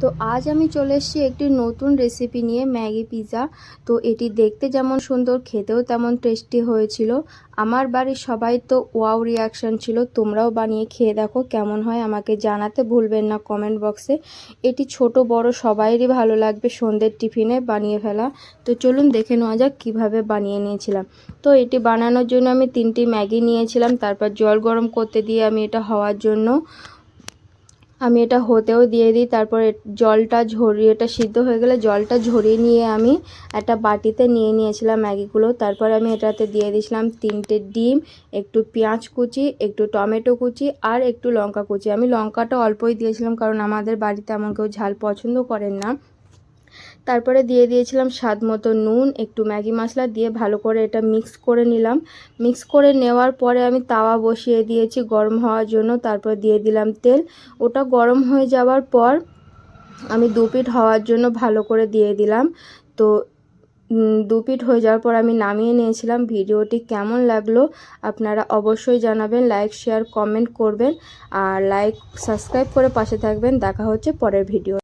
তো আজ আমি চলে এসেছি একটি নতুন রেসিপি নিয়ে, ম্যাগি পিৎজা। তো এটি দেখতে যেমন সুন্দর, খেতেও তেমন টেস্টি হয়েছিল। আমার বাড়ির সবাই তো ওয়াও রিয়াকশান ছিল। তোমরাও বানিয়ে খেয়ে দেখো কেমন হয়, আমাকে জানাতে ভুলবেন না কমেন্ট বক্সে। এটি ছোট বড় সবাইরই ভালো লাগবে সন্ধ্যের টিফিনে বানিয়ে ফেলা। তো চলুন দেখে নেওয়া যাক কীভাবে বানিয়ে নিয়েছিলাম। তো এটি বানানোর জন্য আমি 3টি ম্যাগি নিয়েছিলাম। তারপর জল গরম করতে দিয়ে আমি এটা হওয়ার জন্য এটা হতেও দিয়ে দিই। তারপর জলটা ঝরিয়ে, এটা সিদ্ধ হয়ে গেলে জলটা ঝরিয়ে নিয়ে আমি একটা বাটিতে নিয়ে নিয়েছিলাম ম্যাগিগুলো। তারপর আমি এটাতে দিয়ে দিয়েছিলাম 3টে ডিম, একটু পেঁয়াজ কুচি, একটু টমেটো কুচি আর একটু লঙ্কা কুচি। আমি লঙ্কাটা অল্পই দিয়েছিলাম কারণ আমাদের বাড়িতে এমন কেউ ঝাল পছন্দ করেন না। তারপরে দিয়ে দিয়েছিলাম স্বাদ মতো নুন, একটু ম্যাগি মশলা দিয়ে ভালো করে এটা মিক্স করে নিলাম। মিক্স করে নেওয়ার পরে আমি তাওয়া বসিয়ে দিয়েছি গরম হওয়ার জন্য। তারপর দিয়ে দিলাম তেল। ওটা গরম হয়ে যাওয়ার পর আমি 2 পিঠ হওয়ার জন্য ভালো করে দিয়ে দিলাম। তো 2 পিঠ হয়ে যাওয়ার পর আমি নামিয়ে নিয়েছিলাম। ভিডিওটি কেমন লাগলো আপনারা অবশ্যই জানাবেন, লাইক শেয়ার কমেন্ট করবেন আর সাবস্ক্রাইব করে পাশে থাকবেন। দেখা হচ্ছে পরের ভিডিও।